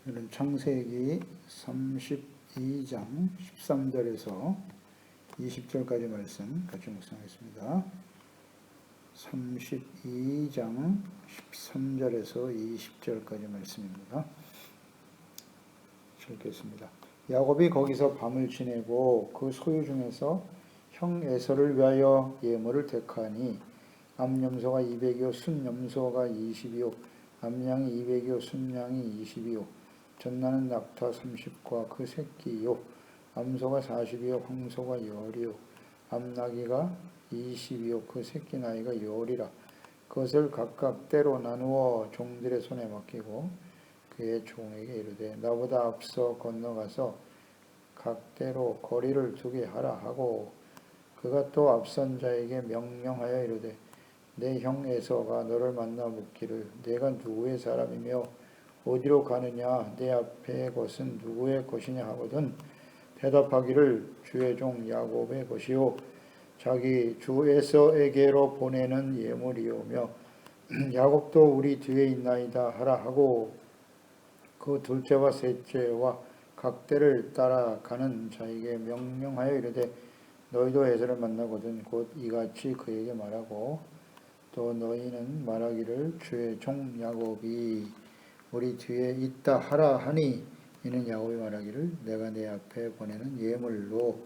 오늘은 창세기 32장 13절에서 20절까지 말씀 같이 묵상하겠습니다. 32장 13절에서 20절까지 말씀입니다. 읽겠습니다. 야곱이 거기서 밤을 지내고 그 소유 중에서 형 에서를 위하여 예물을 택하니 암염소가 200이요 순염소가 20이요 암양이 200이요 순양이 20이요 전나는 낙타 30과 그 새끼요 암소가 40이요 황소가 10이요 암나귀가 20이요 그 새끼 나이가 10이라. 그것을 각각 때로 나누어 종들의 손에 맡기고 그의 종에게 이르되 나보다 앞서 건너가서 각 때로 거리를 두게 하라 하고 그가 또 앞선 자에게 명령하여 이르되 내 형 에서가 너를 만나 묻기를 내가 누구의 사람이며 어디로 가느냐 내 앞의 것은 누구의 것이냐 하거든 대답하기를 주의 종 야곱의 것이요 자기 주 에서에게로 보내는 예물이오며 야곱도 우리 뒤에 있나이다 하라 하고 그 둘째와 셋째와 각 때를 따라가는 자에게 명령하여 이르되 너희도 에서를 만나거든 곧 이같이 그에게 말하고 또 너희는 말하기를 주의 종 야곱이 우리 뒤에 있다 하라 하니 이는 야곱이 말하기를 내가 내 앞에 보내는 예물로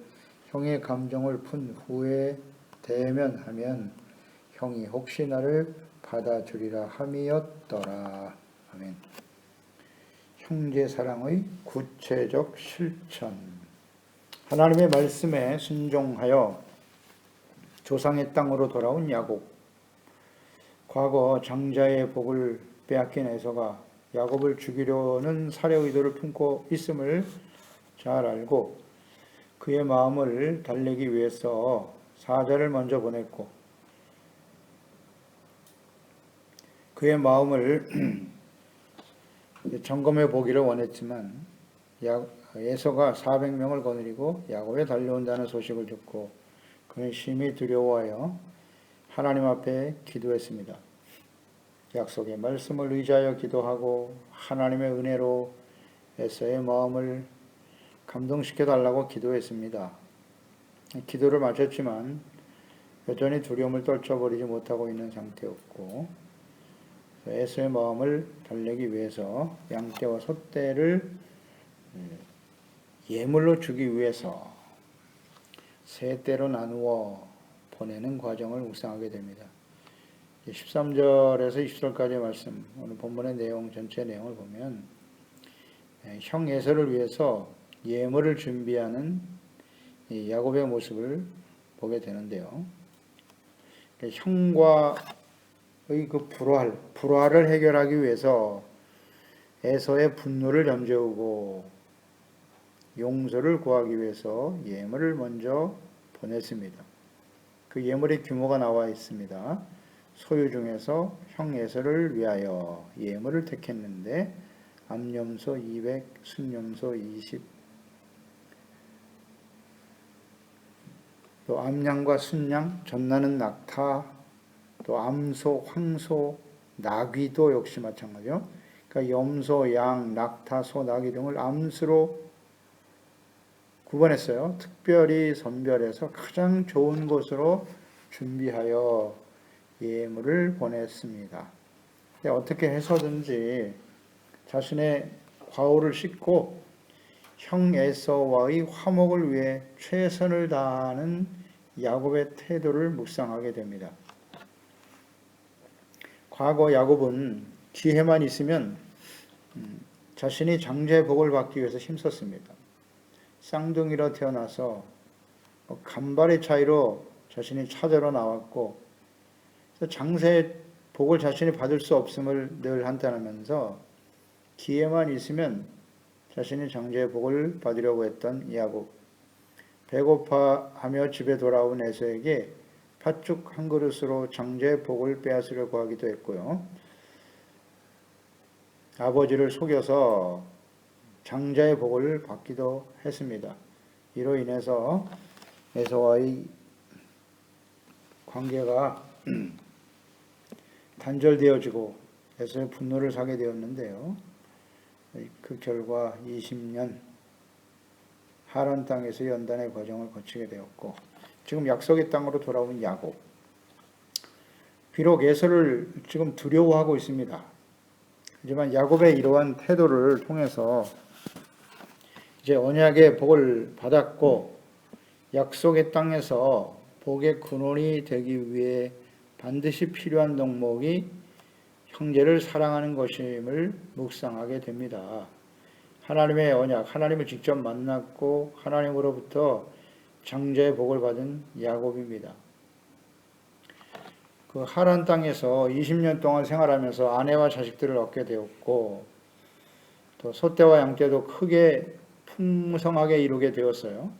형의 감정을 푼 후에 대면하면 형이 혹시 나를 받아주리라 함이었더라. 아멘. 형제 사랑의 구체적 실천. 하나님의 말씀에 순종하여 조상의 땅으로 돌아온 야곱. 과거 장자의 복을 빼앗긴 에서가 야곱을 죽이려는 살해 의도를 품고 있음을 잘 알고 그의 마음을 달래기 위해서 사자를 먼저 보냈고 그의 마음을 점검해 보기를 원했지만 에서가 400명을 거느리고 야곱에 달려온다는 소식을 듣고 그는 심히 두려워하여 하나님 앞에 기도했습니다. 약속의 말씀을 의지하여 기도하고 하나님의 은혜로 에서의 마음을 감동시켜 달라고 기도했습니다. 기도를 마쳤지만 여전히 두려움을 떨쳐버리지 못하고 있는 상태였고 에서의 마음을 달래기 위해서 양떼와 소떼를 예물로 주기 위해서 세 때로 나누어 보내는 과정을 묵상하게 됩니다. 13절에서 20절까지의 말씀, 오늘 본문의 내용, 전체 내용을 보면 형 에서를 위해서 예물을 준비하는 야곱의 모습을 보게 되는데요. 형과의 그 불화를 해결하기 위해서 에서의 분노를 잠재우고 용서를 구하기 위해서 예물을 먼저 보냈습니다. 그 예물의 규모가 나와 있습니다. 소유 중에서 형 에서를 위하여 예물을 택했는데 암염소 200, 순염소 20, 또 암양과 순양, 전나는 낙타, 또 암소, 황소, 나귀도 역시 마찬가지죠. 그러니까 염소, 양, 낙타, 소, 나귀 등을 암수로 구분했어요. 특별히 선별해서 가장 좋은 곳으로 준비하여 예물을 보냈습니다. 어떻게 해서든지 자신의 과오를 씻고 형 에서와의 화목을 위해 최선을 다하는 야곱의 태도를 묵상하게 됩니다. 과거 야곱은 기회만 있으면 자신이 장자의 복을 받기 위해서 힘썼습니다. 쌍둥이로 태어나서 간발의 차이로 자신이 찾으러 나왔고 장세의 복을 자신이 받을 수 없음을 늘 한탄하면서 기회만 있으면 자신이 장자의 복을 받으려고 했던 야곱. 배고파하며 집에 돌아온 에서에게 팥죽 한 그릇으로 장자의 복을 빼앗으려고 하기도 했고요. 아버지를 속여서 장자의 복을 받기도 했습니다. 이로 인해서 에서와의 관계가 단절되어지고 에서의 분노를 사게 되었는데요. 그 결과 20년 하란 땅에서 연단의 과정을 거치게 되었고 지금 약속의 땅으로 돌아온 야곱. 비록 에서를 지금 두려워하고 있습니다. 하지만 야곱의 이러한 태도를 통해서 이제 언약의 복을 받았고 약속의 땅에서 복의 근원이 되기 위해 반드시 필요한 덕목이 형제를 사랑하는 것임을 묵상하게 됩니다. 하나님의 언약, 하나님을 직접 만났고 하나님으로부터 장자의 복을 받은 야곱입니다. 그 하란 땅에서 20년 동안 생활하면서 아내와 자식들을 얻게 되었고 또 소떼와 양떼도 크게 풍성하게 이루게 되었어요.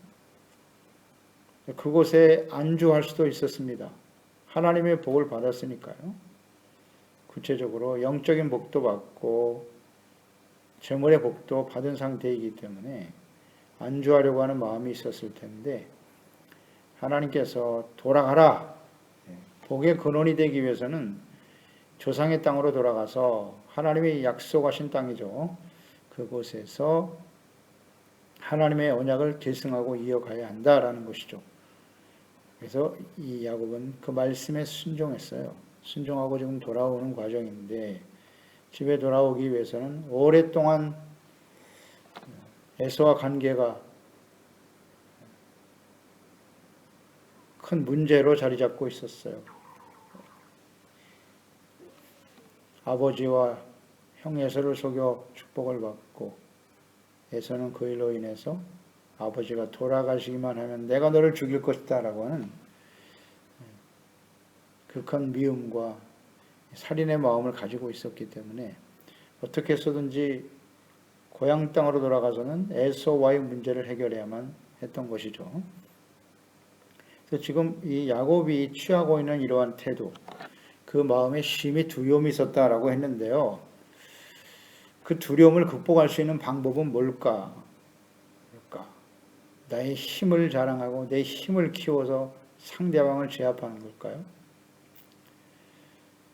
그곳에 안주할 수도 있었습니다. 하나님의 복을 받았으니까요. 구체적으로 영적인 복도 받고 재물의 복도 받은 상태이기 때문에 안주하려고 하는 마음이 있었을 텐데 하나님께서 돌아가라. 복의 근원이 되기 위해서는 조상의 땅으로 돌아가서 하나님의 약속하신 땅이죠. 그곳에서 하나님의 언약을 계승하고 이어가야 한다라는 것이죠. 그래서 이 야곱은 그 말씀에 순종했어요. 순종하고 지금 돌아오는 과정인데 집에 돌아오기 위해서는 오랫동안 에서와 관계가 큰 문제로 자리 잡고 있었어요. 아버지와 형 에서를 속여 축복을 받고 에서는 그 일로 인해서 아버지가 돌아가시기만 하면 내가 너를 죽일 것이다 라고 하는 극한 미움과 살인의 마음을 가지고 있었기 때문에 어떻게 해서든지 고향 땅으로 돌아가서는 에서와의 문제를 해결해야만 했던 것이죠. 그래서 지금 이 야곱이 취하고 있는 이러한 태도, 그 마음에 심히 두려움이 있었다라고 했는데요. 그 두려움을 극복할 수 있는 방법은 뭘까? 나의 힘을 자랑하고 내 힘을 키워서 상대방을 제압하는 걸까요?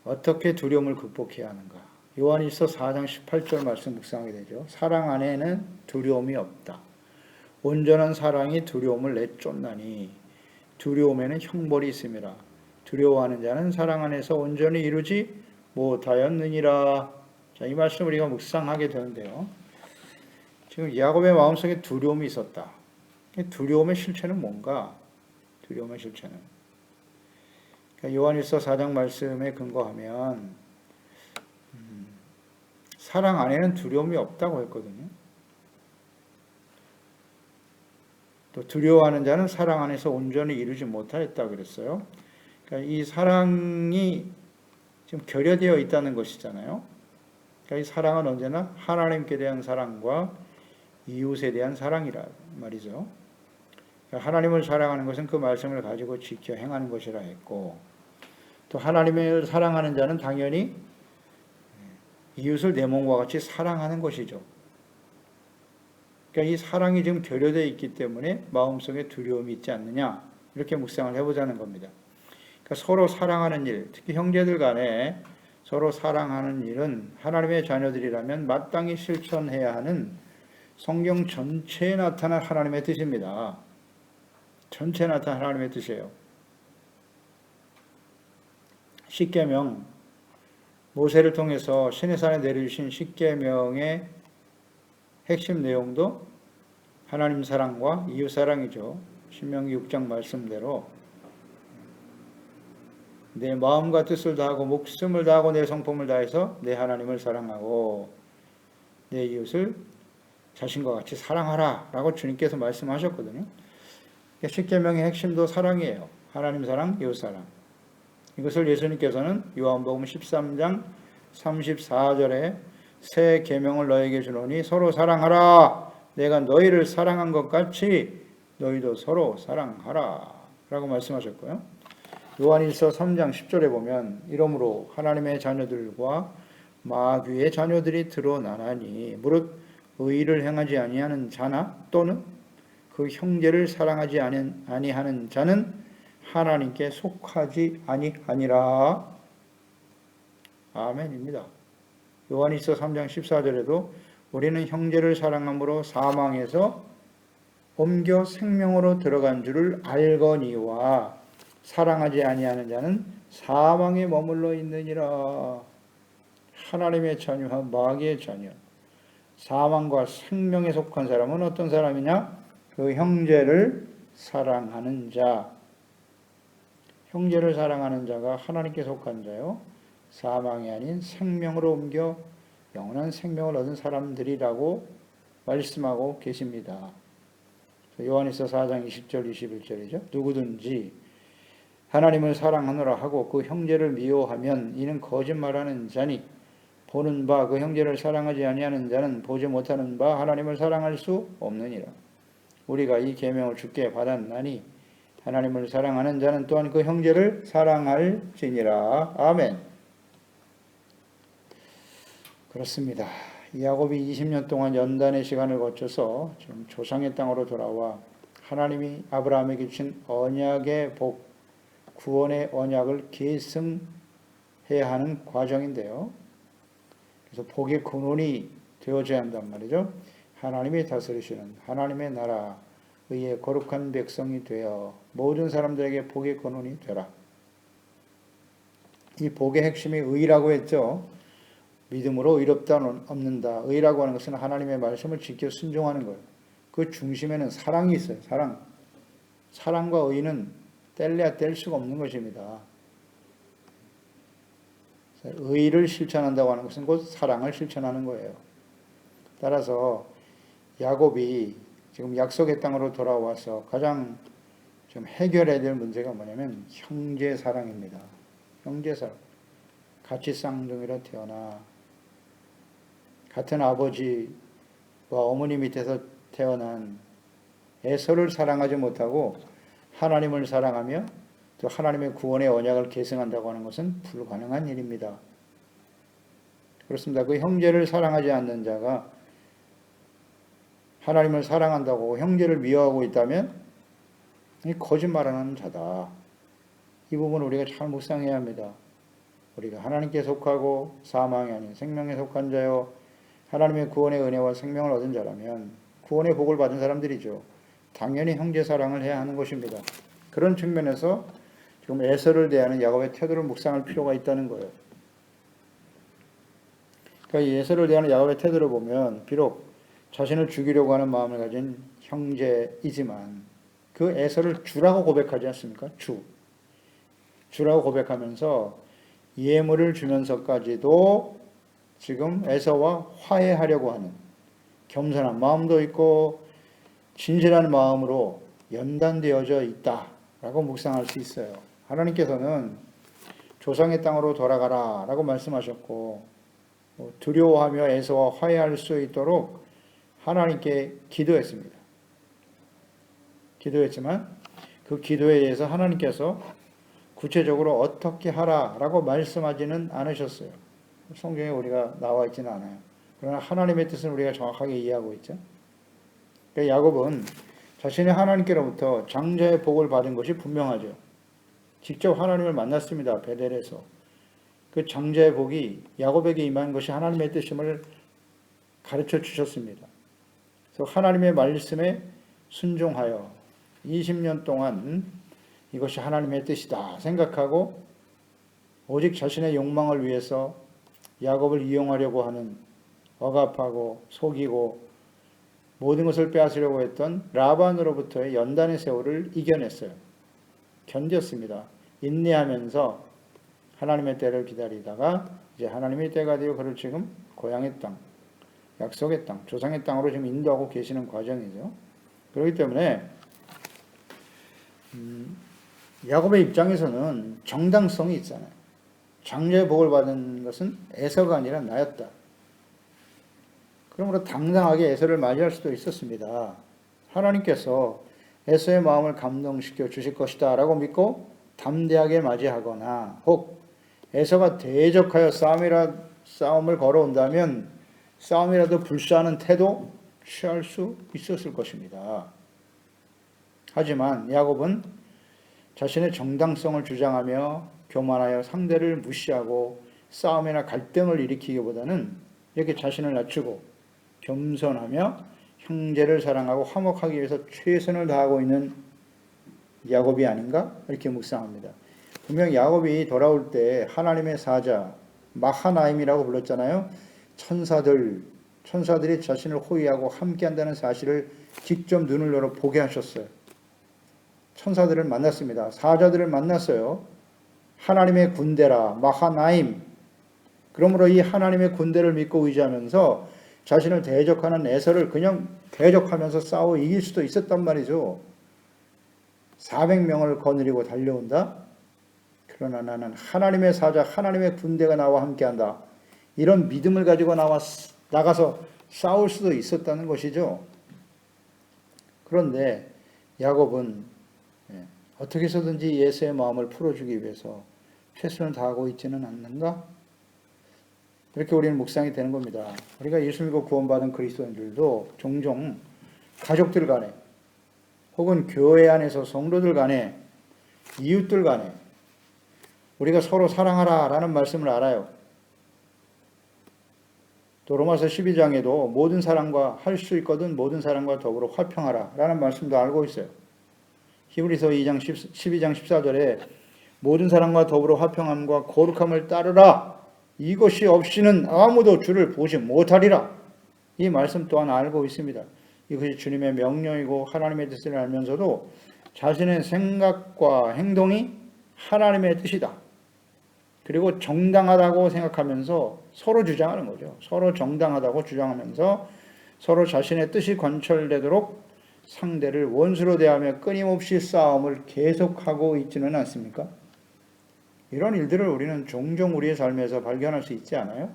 어떻게 두려움을 극복해야 하는가? 요한일서 4장 18절 말씀 묵상하게 되죠. 사랑 안에는 두려움이 없다. 온전한 사랑이 두려움을 내쫓나니 두려움에는 형벌이 있음이라. 두려워하는 자는 사랑 안에서 온전히 이루지 못하였느니라. 자, 이 말씀 우리가 묵상하게 되는데요. 지금 야곱의 마음속에 두려움이 있었다. 두려움의 실체는 뭔가? 두려움의 실체는 그러니까 요한일서 4장 말씀에 근거하면 사랑 안에는 두려움이 없다고 했거든요. 또 두려워하는 자는 사랑 안에서 온전히 이루지 못하였다고 그랬어요. 그러니까 이 사랑이 지금 결여되어 있다는 것이잖아요. 그러니까 이 사랑은 언제나 하나님께 대한 사랑과 이웃에 대한 사랑이라 말이죠. 그러니까 하나님을 사랑하는 것은 그 말씀을 가지고 지켜 행하는 것이라 했고 또 하나님을 사랑하는 자는 당연히 이웃을 내 몸과 같이 사랑하는 것이죠. 그러니까 이 사랑이 지금 결여되어 있기 때문에 마음속에 두려움이 있지 않느냐 이렇게 묵상을 해보자는 겁니다. 그러니까 서로 사랑하는 일, 특히 형제들 간에 서로 사랑하는 일은 하나님의 자녀들이라면 마땅히 실천해야 하는 성경 전체에 나타난 하나님의 뜻입니다. 전체에 나타난 하나님의 뜻이에요. 십계명, 모세를 통해서 시내산에 내려주신 십계명의 핵심 내용도 하나님 사랑과 이웃 사랑이죠. 신명기 6장 말씀대로 내 마음과 뜻을 다하고 목숨을 다하고 내 성품을 다해서 내 하나님을 사랑하고 내 이웃을 자신과 같이 사랑하라 라고 주님께서 말씀하셨거든요. 십계명의 핵심도 사랑이에요. 하나님 사랑, 이웃 사랑. 이것을 예수님께서는 요한복음 13장 34절에 새 계명을 너에게 주노니 서로 사랑하라. 내가 너희를 사랑한 것 같이 너희도 서로 사랑하라 라고 말씀하셨고요. 요한일서 3장 10절에 보면 이러므로 하나님의 자녀들과 마귀의 자녀들이 드러나나니 무릇 의를 행하지 아니하는 자나 또는 그 형제를 사랑하지 아니하는 자는 하나님께 속하지 아니하니라. 아멘입니다. 요한일서 3장 14절에도 우리는 형제를 사랑함으로 사망에서 옮겨 생명으로 들어간 줄을 알거니와 사랑하지 아니하는 자는 사망에 머물러 있느니라. 하나님의 자녀와 마귀의 자녀, 사망과 생명에 속한 사람은 어떤 사람이냐? 그 형제를 사랑하는 자. 형제를 사랑하는 자가 하나님께 속한 자요, 사망이 아닌 생명으로 옮겨 영원한 생명을 얻은 사람들이라고 말씀하고 계십니다. 요한일서 4장 20절 21절이죠. 누구든지 하나님을 사랑하노라 하고 그 형제를 미워하면 이는 거짓말하는 자니 보는 바 그 형제를 사랑하지 아니하는 자는 보지 못하는 바 하나님을 사랑할 수 없느니라. 우리가 이 계명을 주께 받았나니 하나님을 사랑하는 자는 또한 그 형제를 사랑할지니라. 아멘. 그렇습니다. 야곱이 20년 동안 연단의 시간을 거쳐서 지금 조상의 땅으로 돌아와 하나님이 아브라함에게 주신 언약의 복, 구원의 언약을 계승해야 하는 과정인데요. 그래서 복의 근원이 되어져야 한단 말이죠. 하나님이 다스리시는 하나님의 나라, 의의 거룩한 백성이 되어 모든 사람들에게 복의 근원이 되라. 이 복의 핵심이 의라고 했죠. 믿음으로 의롭다 없는다. 의라고 하는 것은 하나님의 말씀을 지켜 순종하는 거예요. 그 중심에는 사랑이 있어요. 사랑. 사랑과 의는 뗄래야 뗄 수가 없는 것입니다. 의를 실천한다고 하는 것은 곧 사랑을 실천하는 거예요. 따라서 야곱이 지금 약속의 땅으로 돌아와서 가장 좀 해결해야 될 문제가 뭐냐면 형제 사랑입니다. 형제 사랑. 같이 쌍둥이로 태어나 같은 아버지와 어머니 밑에서 태어난 에서를 사랑하지 못하고 하나님을 사랑하며 또 하나님의 구원의 언약을 계승한다고 하는 것은 불가능한 일입니다. 그렇습니다. 그 형제를 사랑하지 않는 자가 하나님을 사랑한다고 형제를 미워하고 있다면 거짓말하는 자다. 이 부분을 우리가 잘 묵상해야 합니다. 우리가 하나님께 속하고 사망이 아닌 생명에 속한 자요, 하나님의 구원의 은혜와 생명을 얻은 자라면 구원의 복을 받은 사람들이죠. 당연히 형제 사랑을 해야 하는 것입니다. 그런 측면에서 지금 에서를 대하는 야곱의 태도를 묵상할 필요가 있다는 거예요. 그러니까 이 에서를 대하는 야곱의 태도를 보면 비록 자신을 죽이려고 하는 마음을 가진 형제이지만 그 에서를 주라고 고백하지 않습니까? 주라고 고백하면서 예물을 주면서까지도 지금 에서와 화해하려고 하는 겸손한 마음도 있고 진실한 마음으로 연단되어져 있다라고 묵상할 수 있어요. 하나님께서는 조상의 땅으로 돌아가라 라고 말씀하셨고 두려워하며 에서와 화해할 수 있도록 하나님께 기도했습니다. 기도했지만 그 기도에 대해서 하나님께서 구체적으로 어떻게 하라라고 말씀하지는 않으셨어요. 성경에 우리가 나와 있지는 않아요. 그러나 하나님의 뜻은 우리가 정확하게 이해하고 있죠. 그러니까 야곱은 자신의 하나님께로부터 장자의 복을 받은 것이 분명하죠. 직접 하나님을 만났습니다. 베델에서. 그 장자의 복이 야곱에게 임한 것이 하나님의 뜻임을 가르쳐 주셨습니다. 그래서 하나님의 말씀에 순종하여 20년 동안 이것이 하나님의 뜻이다 생각하고 오직 자신의 욕망을 위해서 야곱을 이용하려고 하는 억압하고 속이고 모든 것을 빼앗으려고 했던 라반으로부터의 연단의 세월을 이겨냈어요. 견뎠습니다. 인내하면서 하나님의 때를 기다리다가 이제 하나님의 때가 되어 그를 지금 고향의 땅, 약속의 땅, 조상의 땅으로 지금 인도하고 계시는 과정이죠. 그렇기 때문에 야곱의 입장에서는 정당성이 있잖아요. 장자의 복을 받은 것은 에서가 아니라 나였다. 그러므로 당당하게 에서를 맞이할 수도 있었습니다. 하나님께서 에서의 마음을 감동시켜 주실 것이다 라고 믿고 담대하게 맞이하거나 혹 에서가 대적하여 싸움을 걸어온다면 싸움이라도 불사하는 태도 취할 수 있었을 것입니다. 하지만 야곱은 자신의 정당성을 주장하며 교만하여 상대를 무시하고 싸움이나 갈등을 일으키기보다는 이렇게 자신을 낮추고 겸손하며 형제를 사랑하고 화목하기 위해서 최선을 다하고 있는 야곱이 아닌가? 이렇게 묵상합니다. 분명 야곱이 돌아올 때 하나님의 사자 마하나임이라고 불렀잖아요. 천사들이 자신을 호위하고 함께한다는 사실을 직접 눈을 열어 보게 하셨어요. 천사들을 만났습니다. 사자들을 만났어요. 하나님의 군대라 마하나임. 그러므로 이 하나님의 군대를 믿고 의지하면서 자신을 대적하는 에서를 그냥 대적하면서 싸워 이길 수도 있었단 말이죠. 400명을 거느리고 달려온다. 그러나 나는 하나님의 사자, 하나님의 군대가 나와 함께한다. 이런 믿음을 가지고 나가서 싸울 수도 있었다는 것이죠. 그런데 야곱은 어떻게 해서든지 에서의 마음을 풀어주기 위해서 최선을 다하고 있지는 않는가? 이렇게 우리는 묵상이 되는 겁니다. 우리가 예수 믿고 구원받은 그리스도인들도 종종 가족들 간에 혹은 교회 안에서 성도들 간에 이웃들 간에 우리가 서로 사랑하라 라는 말씀을 알아요. 또 로마서 12장에도 모든 사람과 할 수 있거든 모든 사람과 더불어 화평하라 라는 말씀도 알고 있어요. 히브리서 2장 12장 14절에 모든 사람과 더불어 화평함과 거룩함을 따르라. 이것이 없이는 아무도 주를 보지 못하리라. 이 말씀 또한 알고 있습니다. 이것이 주님의 명령이고 하나님의 뜻을 알면서도 자신의 생각과 행동이 하나님의 뜻이다. 그리고 정당하다고 생각하면서 서로 주장하는 거죠. 서로 정당하다고 주장하면서 서로 자신의 뜻이 관철되도록 상대를 원수로 대하며 끊임없이 싸움을 계속하고 있지는 않습니까? 이런 일들을 우리는 종종 우리의 삶에서 발견할 수 있지 않아요?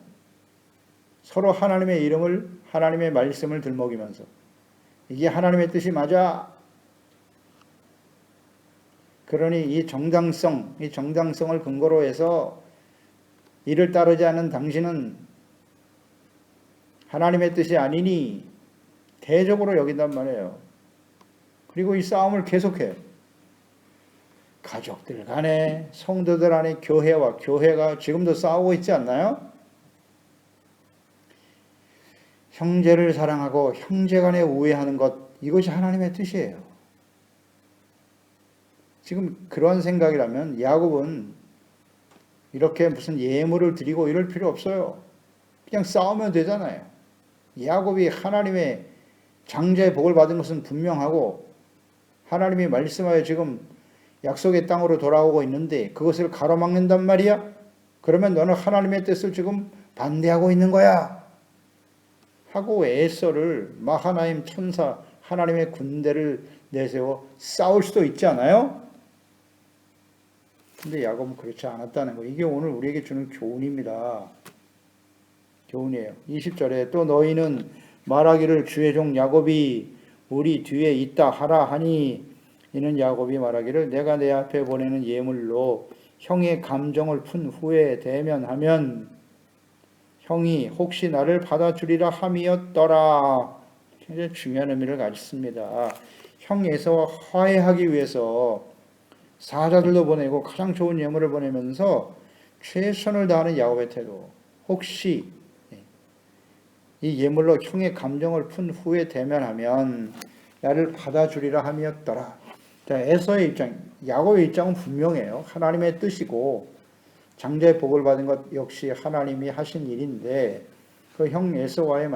서로 하나님의 이름을, 하나님의 말씀을 들먹이면서 이게 하나님의 뜻이 맞아. 그러니 이 정당성을 근거로 해서 이를 따르지 않는 당신은 하나님의 뜻이 아니니 대적으로 여긴단 말이에요. 그리고 이 싸움을 계속해요. 가족들 간에, 성도들 안에 교회와 교회가 지금도 싸우고 있지 않나요? 형제를 사랑하고 형제 간에 우애하는 것, 이것이 하나님의 뜻이에요. 지금 그런 생각이라면 야곱은 이렇게 무슨 예물을 드리고 이럴 필요 없어요. 그냥 싸우면 되잖아요. 야곱이 하나님의 장자의 복을 받은 것은 분명하고 하나님이 말씀하여 지금 약속의 땅으로 돌아오고 있는데 그것을 가로막는단 말이야? 그러면 너는 하나님의 뜻을 지금 반대하고 있는 거야. 하고 에서를 마하나임 천사 하나님의 군대를 내세워 싸울 수도 있지 않아요? 근데 야곱은 그렇지 않았다는 거. 이게 오늘 우리에게 주는 교훈입니다. 교훈이에요. 20절에 또 너희는 말하기를 주의 종 야곱이 우리 뒤에 있다 하라 하니 이는 야곱이 말하기를 내가 내 앞에 보내는 예물로 형의 감정을 푼 후에 대면하면 형이 혹시 나를 받아주리라 함이었더라. 굉장히 중요한 의미를 가졌습니다. 형 에서와 화해하기 위해서 사자들도 보내고 가장 좋은 예물을 보내면서 최선을 다하는 야곱의 태도. 혹시 이 예물로 형의 감정을 푼 후에 대면하면 나를 받아주리라 함이었더라. 자, 에서의 입장, 야곱의 입장은 분명해요. 하나님의 뜻이고 장자의 복을 받은 것 역시 하나님이 하신 일인데 그 형 에서와의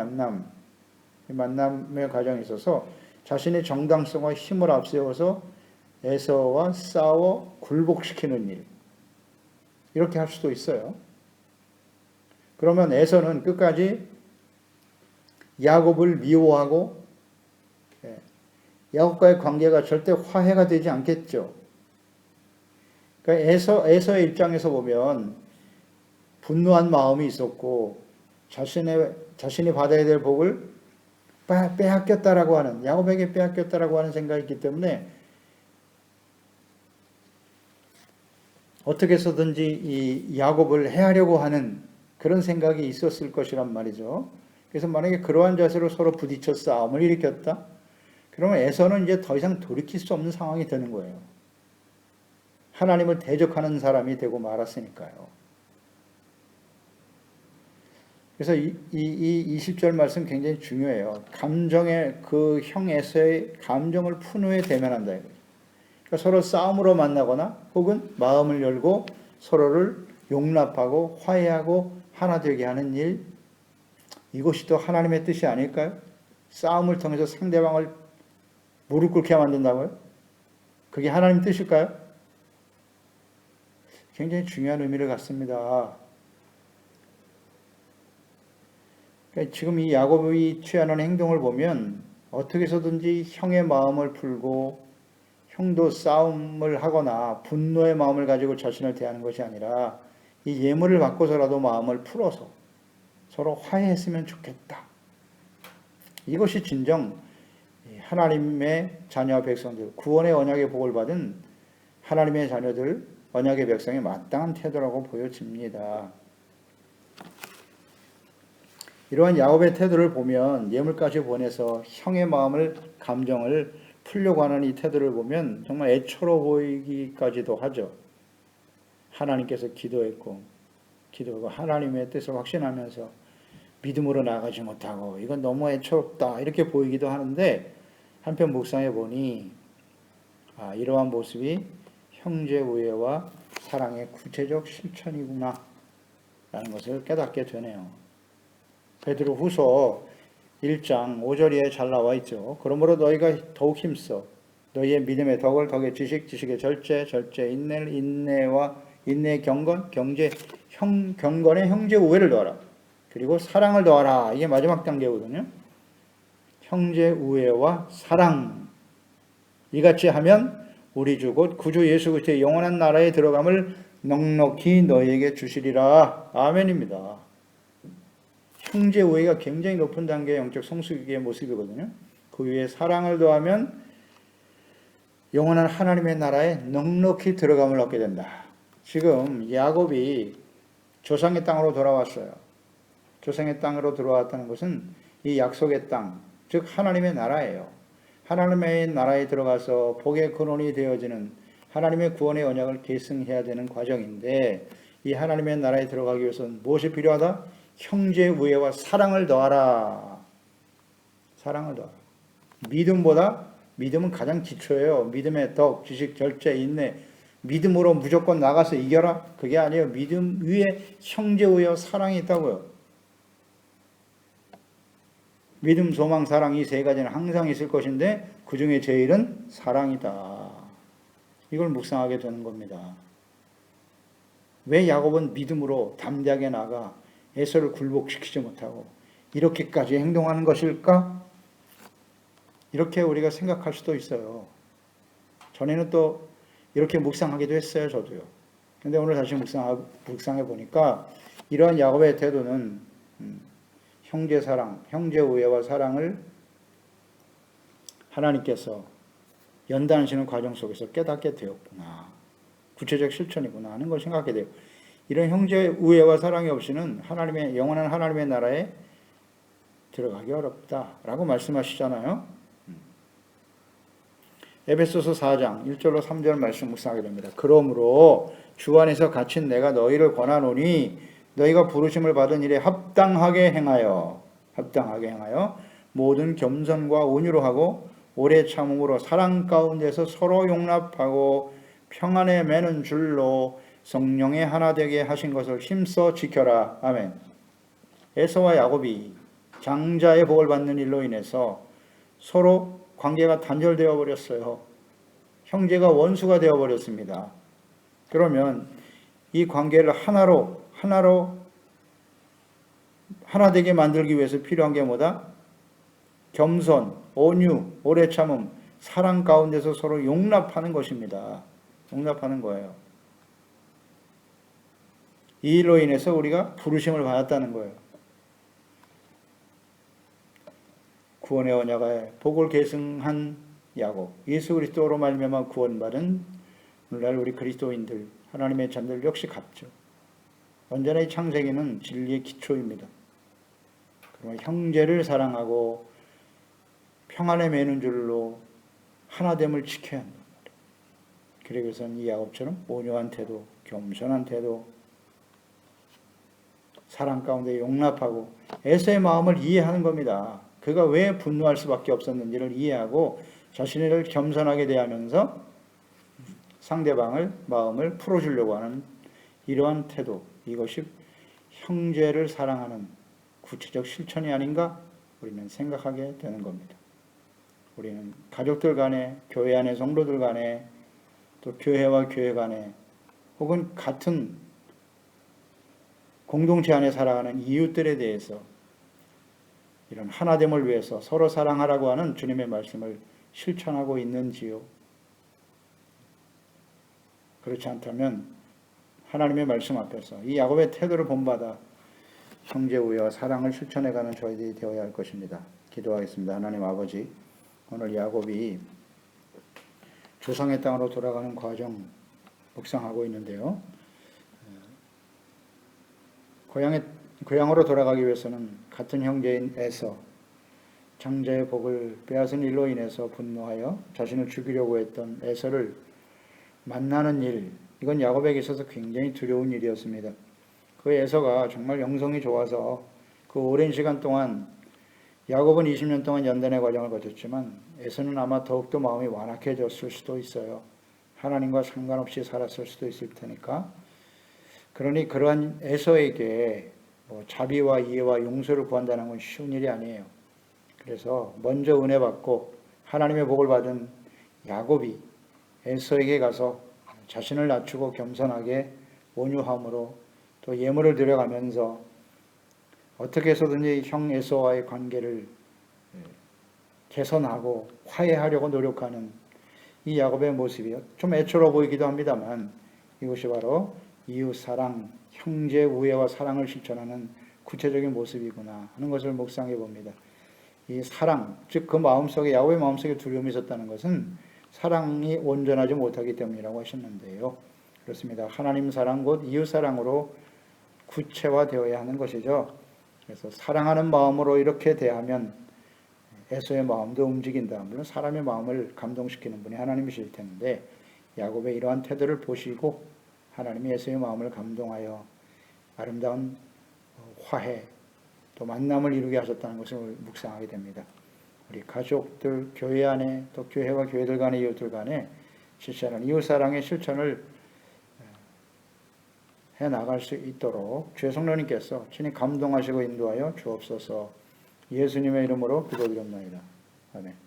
만남의 과정에 있어서 자신의 정당성과 힘을 앞세워서 에서와 싸워 굴복시키는 일, 이렇게 할 수도 있어요. 그러면 에서는 끝까지 야곱을 미워하고 야곱과의 관계가 절대 화해가 되지 않겠죠. 그러니까 에서의 입장에서 보면 분노한 마음이 있었고 자신이 받아야 될 복을 빼앗겼다라고 하는, 야곱에게 빼앗겼다라고 하는 생각이 있기 때문에 어떻게 해서든지 이 야곱을 해하려고 하는 그런 생각이 있었을 것이란 말이죠. 그래서 만약에 그러한 자세로 서로 부딪혀 싸움을 일으켰다? 그러면 에서는 이제 더 이상 돌이킬 수 없는 상황이 되는 거예요. 하나님을 대적하는 사람이 되고 말았으니까요. 그래서 이 20절 말씀 굉장히 중요해요. 감정의 그 형에서의 감정을 푼 후에 대면한다. 그러니까 서로 싸움으로 만나거나 혹은 마음을 열고 서로를 용납하고 화해하고 하나 되게 하는 일, 이것이 또 하나님의 뜻이 아닐까요? 싸움을 통해서 상대방을 무릎 꿇게 만든다고요? 그게 하나님 뜻일까요? 굉장히 중요한 의미를 갖습니다. 그러니까 지금 이 야곱이 취하는 행동을 보면 어떻게 해서든지 형의 마음을 풀고 형도 싸움을 하거나 분노의 마음을 가지고 자신을 대하는 것이 아니라 이 예물을 받고서라도 마음을 풀어서 서로 화해했으면 좋겠다. 이것이 진정 하나님의 자녀 백성들, 구원의 언약의 복을 받은 하나님의 자녀들, 언약의 백성의 마땅한 태도라고 보여집니다. 이러한 야곱의 태도를 보면 예물까지 보내서 형의 마음을, 감정을 풀려고 하는 이 태도를 보면 정말 애처로 보이기까지도 하죠. 하나님께서 기도하고 하나님의 뜻을 확신하면서 믿음으로 나가지 못하고 이건 너무 애처롭다 이렇게 보이기도 하는데, 한편 묵상해 보니 이러한 모습이 형제 우애와 사랑의 구체적 실천이구나 라는 것을 깨닫게 되네요. 베드로후서 1장 5절에 잘 나와 있죠. 그러므로 너희가 더욱 힘써 너희의 믿음의 덕을, 덕의 지식, 지식의 절제, 절제 인내를, 인내의 경건, 경건의 형제 우애를 더하라. 그리고 사랑을 더하라. 이게 마지막 단계거든요. 형제 우애와 사랑, 이같이 하면 우리 주 곧 구주 예수 그리스도의 영원한 나라에 들어감을 넉넉히 너희에게 주시리라. 아멘입니다. 형제 우애가 굉장히 높은 단계의 영적 성숙의 모습이거든요. 그 위에 사랑을 더하면 영원한 하나님의 나라에 넉넉히 들어감을 얻게 된다. 지금 야곱이 조상의 땅으로 돌아왔어요. 조상의 땅으로 들어왔다는 것은 이 약속의 땅, 즉 하나님의 나라예요. 하나님의 나라에 들어가서 복의 근원이 되어지는 하나님의 구원의 언약을 계승해야 되는 과정인데, 이 하나님의 나라에 들어가기 위해서는 무엇이 필요하다? 형제 우애와 사랑을 더하라. 사랑을 더하라. 믿음은 가장 기초예요. 믿음의 덕, 지식, 절제, 인내. 믿음으로 무조건 나가서 이겨라? 그게 아니에요. 믿음 위에 형제 우애와 사랑이 있다고요. 믿음, 소망, 사랑 이 세 가지는 항상 있을 것인데 그 중에 제일은 사랑이다. 이걸 묵상하게 되는 겁니다. 왜 야곱은 믿음으로 담대하게 나가 에서를 굴복시키지 못하고 이렇게까지 행동하는 것일까? 이렇게 우리가 생각할 수도 있어요. 전에는 또 이렇게 묵상하기도 했어요, 저도요. 근데 오늘 다시 묵상해 보니까 이러한 야곱의 태도는 형제 사랑, 형제 우애와 사랑을 하나님께서 연단하시는 과정 속에서 깨닫게 되었구나. 구체적 실천이구나 하는 걸 생각하게 돼요. 이런 형제 우애와 사랑이 없이는 영원한 하나님의 나라에 들어가기 어렵다라고 말씀하시잖아요. 에베소서 4장 1절로 3절 말씀 묵상하게 됩니다. 그러므로 주 안에서 갇힌 내가 너희를 권하노니 너희가 부르심을 받은 일에 합당하게 행하여 모든 겸손과 온유로 하고 오래 참음으로 사랑 가운데서 서로 용납하고 평안에 매는 줄로 성령의 하나 되게 하신 것을 힘써 지켜라. 아멘. 에서와 야곱이 장자의 복을 받는 일로 인해서 서로 관계가 단절되어 버렸어요. 형제가 원수가 되어 버렸습니다. 그러면 이 관계를 하나 되게 만들기 위해서 필요한 게 뭐다? 겸손, 온유, 오래 참음, 사랑 가운데서 서로 용납하는 것입니다. 용납하는 거예요. 이 일로 인해서 우리가 부르심을 받았다는 거예요. 구원의 언약에 복을 계승한 야곱, 예수 그리스도로 말미암아 구원받은 오늘날 우리 그리스도인들, 하나님의 자녀들 역시 같죠. 언제나 이 창세기는 진리의 기초입니다. 그러면 형제를 사랑하고 평안에 매는 줄로 하나됨을 지켜야 한다. 그래서는 이 야곱처럼 온유한 태도, 겸손한 태도, 사랑 가운데 용납하고 에서의 마음을 이해하는 겁니다. 그가 왜 분노할 수밖에 없었는지를 이해하고 자신을 겸손하게 대하면서 상대방을 마음을 풀어주려고 하는 이러한 태도, 이것이 형제를 사랑하는 구체적 실천이 아닌가 우리는 생각하게 되는 겁니다. 우리는 가족들 간에, 교회 안의 성도들 간에, 또 교회와 교회 간에, 혹은 같은 공동체 안에 살아가는 이웃들에 대해서 이런 하나됨을 위해서 서로 사랑하라고 하는 주님의 말씀을 실천하고 있는지요? 그렇지 않다면 하나님의 말씀 앞에서 이 야곱의 태도를 본받아 형제 우애와 사랑을 실천해가는 저희들이 되어야 할 것입니다. 기도하겠습니다. 하나님 아버지, 오늘 야곱이 조상의 땅으로 돌아가는 과정 묵상하고 있는데요. 고향으로 돌아가기 위해서는 같은 형제인 에서 장자의 복을 빼앗은 일로 인해서 분노하여 자신을 죽이려고 했던 에서를 만나는 일, 이건 야곱에게 있어서 굉장히 두려운 일이었습니다. 그 에서가 정말 영성이 좋아서 그 오랜 시간 동안, 야곱은 20년 동안 연단의 과정을 거쳤지만 에서는 아마 더욱더 마음이 완악해졌을 수도 있어요. 하나님과 상관없이 살았을 수도 있을 테니까. 그러니 그러한 에서에게 자비와 이해와 용서를 구한다는 건 쉬운 일이 아니에요. 그래서 먼저 은혜 받고 하나님의 복을 받은 야곱이 에서에게 가서 자신을 낮추고 겸손하게 온유함으로 또 예물을 드려가면서 어떻게 해서든지 형 에서와의 관계를 개선하고 화해하려고 노력하는 이 야곱의 모습이 좀 애처로 보이기도 합니다만 이것이 바로 이웃사랑, 형제 우애와 사랑을 실천하는 구체적인 모습이구나 하는 것을 묵상해 봅니다. 이 사랑, 즉 그 마음속에, 야곱의 마음속에 두려움이 있었다는 것은 사랑이 온전하지 못하기 때문이라고 하셨는데요. 그렇습니다. 하나님 사랑 곧 이웃 사랑으로 구체화되어야 하는 것이죠. 그래서 사랑하는 마음으로 이렇게 대하면 에서의 마음도 움직인다. 물론 사람의 마음을 감동시키는 분이 하나님이실 텐데 야곱의 이러한 태도를 보시고 하나님이 에서의 마음을 감동하여 아름다운 화해 또 만남을 이루게 하셨다는 것을 묵상하게 됩니다. 우리 가족들, 교회 안에 또 교회와 교회들 간의 이웃들 간에 실천하는 이웃사랑의 실천을 해나갈 수 있도록 주의 성령님께서 친히 감동하시고 인도하여 주옵소서. 예수님의 이름으로 기도드립니다. 아멘.